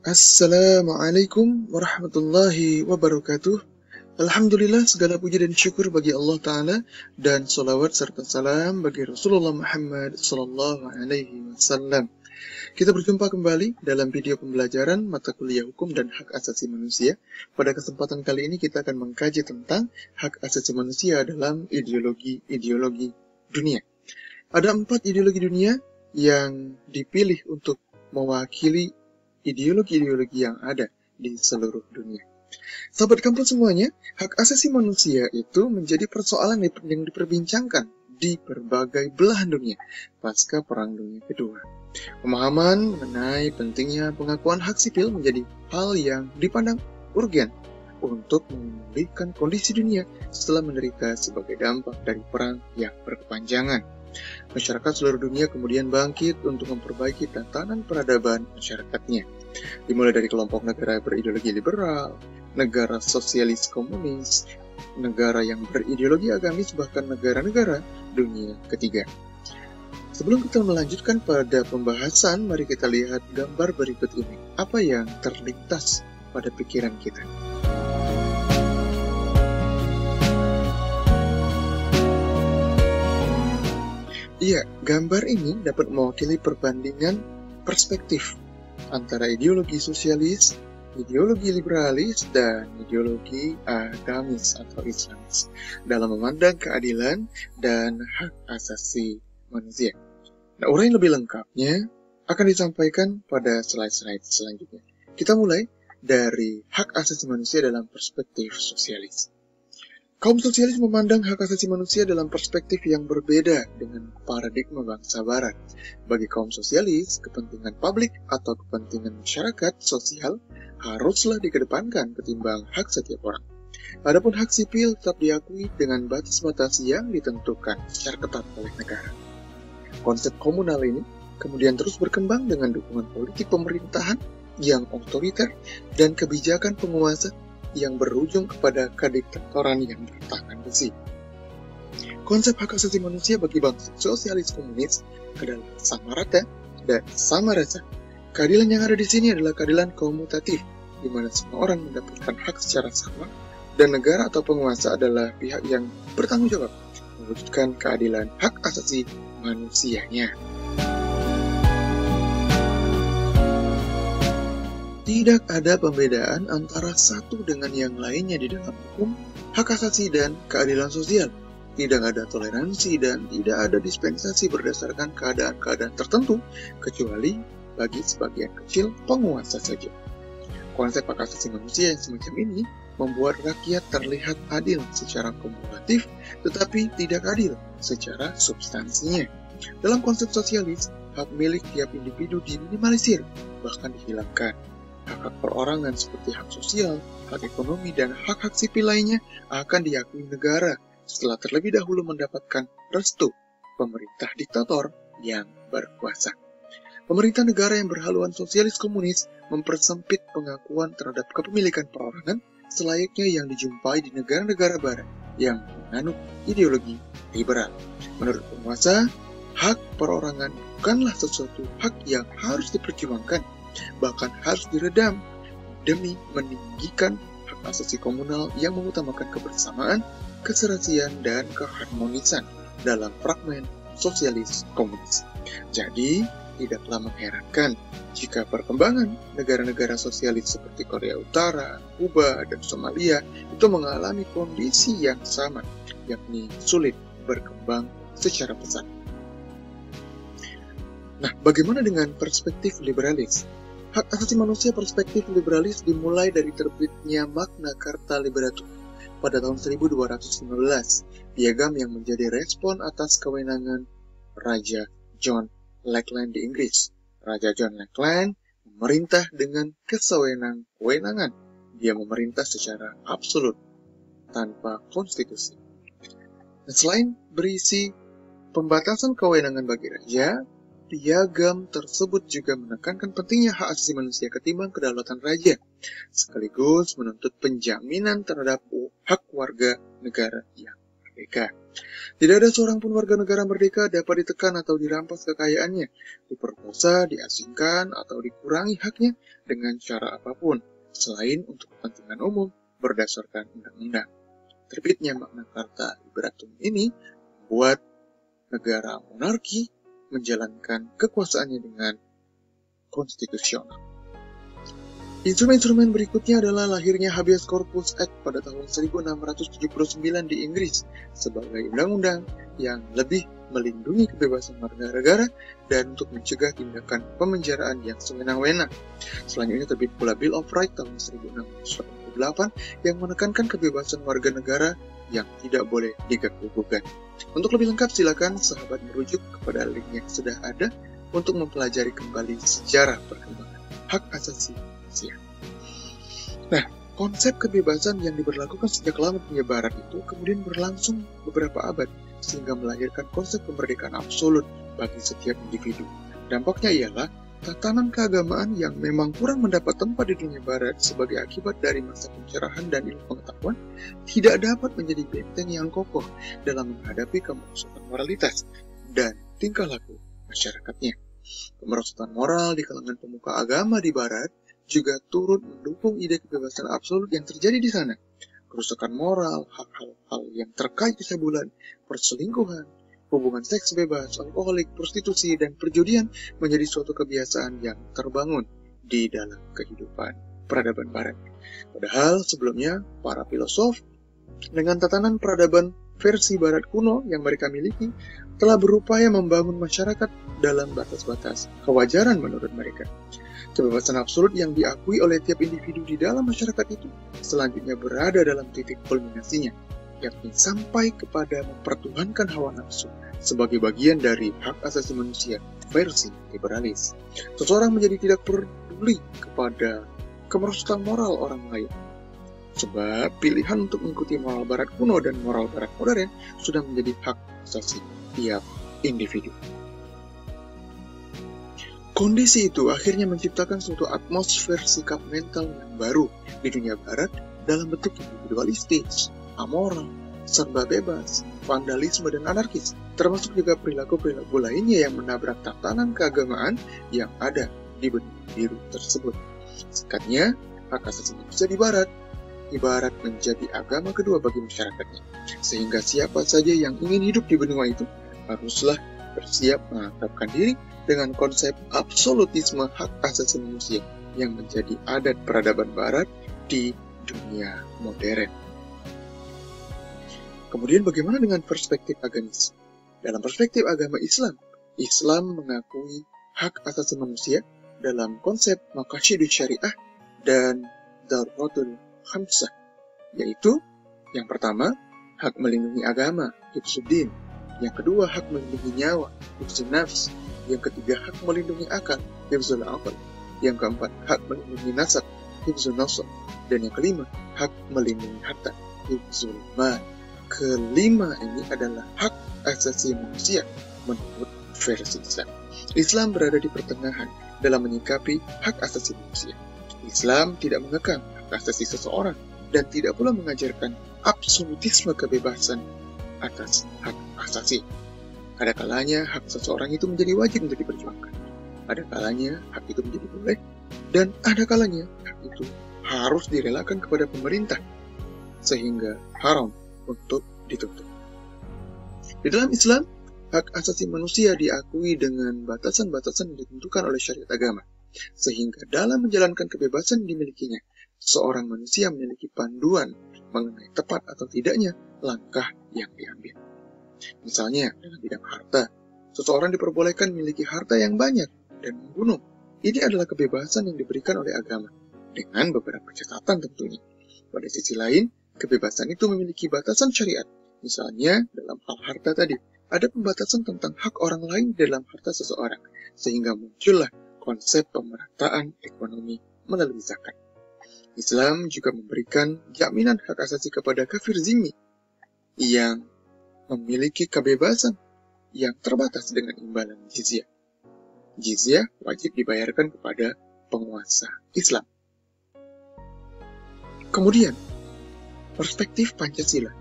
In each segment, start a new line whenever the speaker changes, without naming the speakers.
Assalamualaikum warahmatullahi wabarakatuh. Alhamdulillah, segala puji dan syukur bagi Allah Ta'ala, dan salawat serta salam bagi Rasulullah Muhammad Sallallahu Alaihi Wasallam. Kita berjumpa kembali dalam video pembelajaran mata kuliah hukum dan hak asasi manusia. Pada kesempatan kali ini kita akan mengkaji tentang hak asasi manusia dalam ideologi dunia. Ada 4 ideologi dunia yang dipilih untuk mewakili ideologi-ideologi yang ada di seluruh dunia. Sahabat kampus semuanya, hak asasi manusia itu menjadi persoalan yang diperbincangkan di berbagai belahan dunia pasca Perang Dunia Kedua. Pemahaman mengenai pentingnya pengakuan hak sipil menjadi hal yang dipandang urgen untuk memulihkan kondisi dunia setelah menderita sebagai dampak dari perang yang berkepanjangan. Masyarakat seluruh dunia kemudian bangkit untuk memperbaiki tatanan peradaban masyarakatnya. Dimulai dari kelompok negara berideologi liberal, negara sosialis komunis, negara yang berideologi agamis, bahkan negara-negara dunia ketiga. Sebelum kita melanjutkan pada pembahasan, mari kita lihat gambar berikut ini. Apa yang terlintas pada pikiran kita? Iya, gambar ini dapat mewakili perbandingan perspektif antara ideologi sosialis, ideologi liberalis, dan ideologi agamis atau islamis dalam memandang keadilan dan hak asasi manusia. Nah, uraian lebih lengkapnya akan disampaikan pada slide-slide selanjutnya. Kita mulai dari hak asasi manusia dalam perspektif sosialis. Kaum sosialis memandang hak asasi manusia dalam perspektif yang berbeda dengan paradigma bangsa barat. Bagi kaum sosialis, kepentingan publik atau kepentingan masyarakat sosial haruslah dikedepankan ketimbang hak setiap orang. Adapun hak sipil tetap diakui dengan batas-batas yang ditentukan secara ketat oleh negara. Konsep komunal ini kemudian terus berkembang dengan dukungan politik pemerintahan yang otoriter dan kebijakan penguasa yang berujung kepada kediktatoran yang bertangan besi. Konsep hak asasi manusia bagi bangsa sosialis komunis adalah sama rata dan sama rasa. Keadilan yang ada di sini adalah keadilan komutatif, di mana semua orang mendapatkan hak secara sama, dan negara atau penguasa adalah pihak yang bertanggung jawab mewujudkan keadilan hak asasi manusianya. Tidak ada pembedaan antara satu dengan yang lainnya di dalam hukum, hak asasi, dan keadilan sosial. Tidak ada toleransi dan tidak ada dispensasi berdasarkan keadaan-keadaan tertentu, kecuali bagi sebagian kecil penguasa saja. Konsep hak asasi manusia yang semacam ini membuat rakyat terlihat adil secara kumulatif, tetapi tidak adil secara substansinya. Dalam konsep sosialis, hak milik tiap individu diminimalisir, bahkan dihilangkan. Hak-hak perorangan seperti hak sosial, hak ekonomi, dan hak-hak sipil lainnya akan diakui negara setelah terlebih dahulu mendapatkan restu pemerintah diktator yang berkuasa. Pemerintah negara yang berhaluan sosialis komunis mempersempit pengakuan terhadap kepemilikan perorangan selayaknya yang dijumpai di negara-negara barat yang menganut ideologi liberal. Menurut penguasa, hak perorangan bukanlah sesuatu hak yang harus diperjuangkan, bahkan harus diredam demi meninggikan hak asasi komunal yang mengutamakan kebersamaan, keserasian, dan keharmonisan dalam fragmen sosialis komunis. Jadi, tidaklah mengherankan jika perkembangan negara-negara sosialis seperti Korea Utara, Kuba, dan Somalia itu mengalami kondisi yang sama, yakni sulit berkembang secara pesat. Nah, bagaimana dengan perspektif liberalis? Hak asasi manusia perspektif liberalis dimulai dari terbitnya Magna Carta Liberatum pada tahun 1215, piagam yang menjadi respon atas kewenangan Raja John Lackland di Inggris. Raja John Lackland memerintah dengan kewenangan. Dia memerintah secara absolut, tanpa konstitusi. Dan selain berisi pembatasan kewenangan bagi raja, piagam tersebut juga menekankan pentingnya hak asasi manusia ketimbang kedaulatan raja, sekaligus menuntut penjaminan terhadap hak warga negara yang merdeka. Tidak ada seorang pun warga negara merdeka dapat ditekan atau dirampas kekayaannya, diperkosa, diasingkan, atau dikurangi haknya dengan cara apapun, selain untuk kepentingan umum berdasarkan undang-undang. Terbitnya Magna Carta Liberatum ini membuat negara monarki menjalankan kekuasaannya dengan konstitusional. Instrumen-instrumen berikutnya adalah lahirnya Habeas Corpus Act pada tahun 1679 di Inggris sebagai undang-undang yang lebih melindungi kebebasan warga negara dan untuk mencegah tindakan pemenjaraan yang sewenang-wenang. Selanjutnya terbit pula Bill of Rights tahun 1688 yang menekankan kebebasan warga negara yang tidak boleh diganggu-gugat. Untuk lebih lengkap silakan sahabat merujuk kepada link yang sudah ada untuk mempelajari kembali sejarah perkembangan hak asasi manusia. Nah, konsep kebebasan yang diberlakukan sejak lama dunia barat itu kemudian berlangsung beberapa abad sehingga melahirkan konsep kemerdekaan absolut bagi setiap individu. Dampaknya ialah tatanan keagamaan yang memang kurang mendapat tempat di dunia barat sebagai akibat dari masa pencerahan dan ilmu pengetahuan tidak dapat menjadi benteng yang kokoh dalam menghadapi kemerosotan moralitas dan tingkah laku masyarakatnya. Kemerosotan moral di kalangan pemuka agama di barat juga turut mendukung ide kebebasan absolut yang terjadi di sana. Kerusakan moral, hal-hal yang terkait kecabulan, perselingkuhan, hubungan seks bebas, alkoholik, prostitusi, dan perjudian menjadi suatu kebiasaan yang terbangun di dalam kehidupan peradaban barat. Padahal sebelumnya para filosof dengan tatanan peradaban versi barat kuno yang mereka miliki telah berupaya membangun masyarakat dalam batas-batas kewajaran menurut mereka. Kebebasan absolut yang diakui oleh tiap individu di dalam masyarakat itu selanjutnya berada dalam titik kulminasinya, yakni sampai kepada mempertuhankan hawa nafsu sebagai bagian dari hak asasi manusia versi liberalis. Seseorang menjadi tidak peduli kepada kemerosotan moral orang lain, sebab pilihan untuk mengikuti moral barat kuno dan moral barat modern sudah menjadi hak asasi tiap individu. Kondisi itu akhirnya menciptakan suatu atmosfer sikap mental yang baru di dunia barat dalam bentuk individualistis, amoral, serba bebas, vandalisme, dan anarkis, termasuk juga perilaku-perilaku lainnya yang menabrak tatanan keagamaan yang ada di benua biru tersebut. Singkatnya, hak asasi manusia di barat ibarat menjadi agama kedua bagi masyarakatnya, sehingga siapa saja yang ingin hidup di benua itu haruslah bersiap mengangkatkan diri dengan konsep absolutisme hak asasi manusia yang menjadi adat peradaban barat di dunia modern. Kemudian bagaimana dengan perspektif agamis? Dalam perspektif agama Islam, Islam mengakui hak asasi manusia dalam konsep maqasidus syariah dan daruratul khamsah, yaitu yang pertama, hak melindungi agama, hifzuddin. Yang kedua, hak melindungi nyawa, hifzun nafs. Yang ketiga, hak melindungi akal, hifzul aql. Yang keempat, hak melindungi nasab, hifzun nasab. Dan yang kelima, hak melindungi harta, hifzul mal. Kelima ini adalah hak asasi manusia menurut versi Islam. Islam berada di pertengahan dalam menyikapi hak asasi manusia. Islam tidak mengekang hak asasi seseorang dan tidak pula mengajarkan absolutisme kebebasan atas hak asasi. Ada kalanya hak seseorang itu menjadi wajib untuk diperjuangkan. Ada kalanya hak itu menjadi boleh, dan ada kalanya hak itu harus direlakan kepada pemerintah, sehingga haram untuk dituntut. Di dalam Islam, hak asasi manusia diakui dengan batasan-batasan yang ditentukan oleh syariat agama, sehingga dalam menjalankan kebebasan yang dimilikinya, seorang manusia memiliki panduan mengenai tepat atau tidaknya langkah yang diambil. Misalnya, dalam bidang harta, seseorang diperbolehkan memiliki harta yang banyak dan membunuh. Ini adalah kebebasan yang diberikan oleh agama, dengan beberapa catatan tentunya. Pada sisi lain, kebebasan itu memiliki batasan syariat. Misalnya, dalam hal harta tadi, ada pembatasan tentang hak orang lain dalam harta seseorang, sehingga muncullah konsep pemerataan ekonomi melalui zakat. Islam juga memberikan jaminan hak asasi kepada kafir zimmi yang memiliki kebebasan yang terbatas dengan imbalan jizyah. Jizyah wajib dibayarkan kepada penguasa Islam. Kemudian, perspektif Pancasila.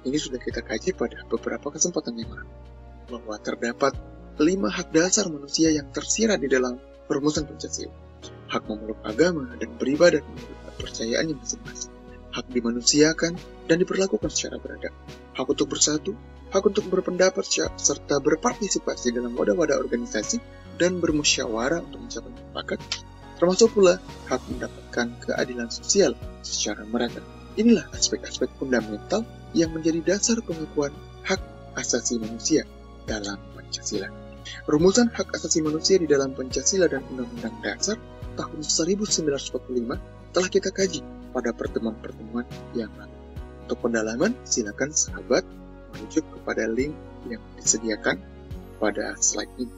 Ini sudah kita kaji pada beberapa kesempatan yang lalu, bahwa terdapat 5 hak dasar manusia yang tersirat di dalam perumusan Pancasila. Hak memeluk agama dan beribadah menurut kepercayaannya masing-masing. Hak dimanusiakan dan diperlakukan secara beradab. Hak untuk bersatu, hak untuk berpendapat serta berpartisipasi dalam wadah-wadah organisasi dan bermusyawarah untuk mencapai mufakat, termasuk pula hak mendapatkan keadilan sosial secara merata. Inilah aspek-aspek fundamental yang menjadi dasar pengakuan hak asasi manusia dalam Pancasila. Rumusan hak asasi manusia di dalam Pancasila dan Undang-Undang Dasar tahun 1945 telah kita kaji pada pertemuan-pertemuan yang lalu. Untuk pendalaman, silakan sahabat merujuk kepada link yang disediakan pada slide ini.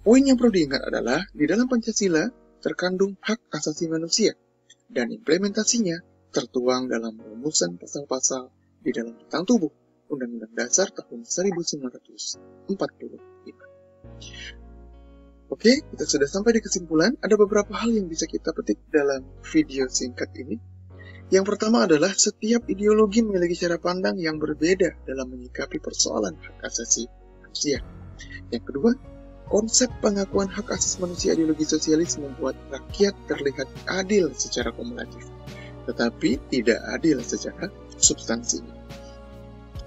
Poin yang perlu diingat adalah di dalam Pancasila terkandung hak asasi manusia dan implementasinya tertuang dalam rumusan pasal-pasal di dalam tentang tubuh Undang-Undang Dasar tahun 1945. Oke, kita sudah sampai di kesimpulan. Ada beberapa hal yang bisa kita petik dalam video singkat ini. Yang pertama adalah setiap ideologi memiliki cara pandang yang berbeda dalam menyikapi persoalan hak asasi manusia. Yang kedua, konsep pengakuan hak asasi manusia ideologi sosialis membuat rakyat terlihat adil secara kumulatif, tetapi tidak adil secara substansi.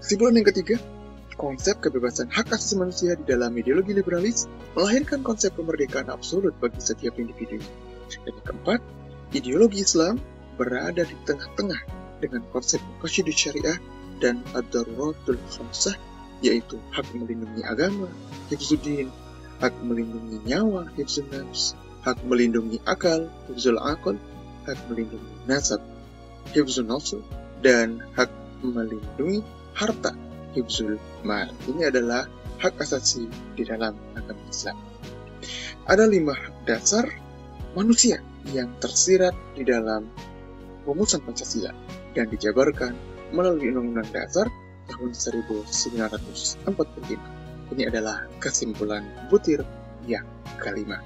Kesimpulan yang ketiga, konsep kebebasan hak asasi manusia di dalam ideologi liberalis melahirkan konsep kemerdekaan absolut bagi setiap individu. Dan yang keempat, ideologi Islam berada di tengah-tengah dengan konsep qasyidus syariah dan ad-daruratul khamsah, yaitu hak melindungi agama, hifzuddin, hak melindungi nyawa, hifzun nafs, hak melindungi akal, hifzul aql, hak melindungi nasab, hifzun nasl, dan hak melindungi harta, hifzul mal. Ini adalah hak asasi di dalam agama Islam. Ada 5 hak dasar manusia yang tersirat di dalam rumusan Pancasila dan dijabarkan melalui Undang-Undang Dasar tahun 1945. Ini adalah kesimpulan butir yang kelima.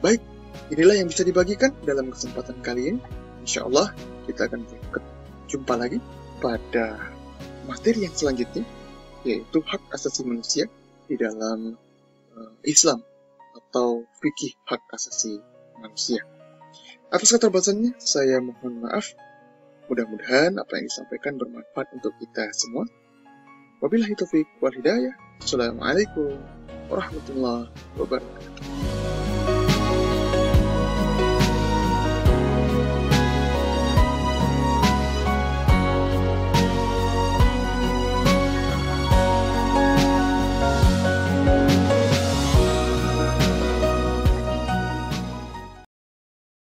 Baik, inilah yang bisa dibagikan dalam kesempatan kali ini. Insya Allah kita akan jumpa lagi pada materi yang selanjutnya, yaitu hak asasi manusia di dalam Islam atau fikih hak asasi manusia. Atas keterbatasannya, saya mohon maaf. Mudah-mudahan apa yang disampaikan bermanfaat untuk kita semua. Wabillahi taufiq wal hidayah. Assalamualaikum warahmatullahi wabarakatuh.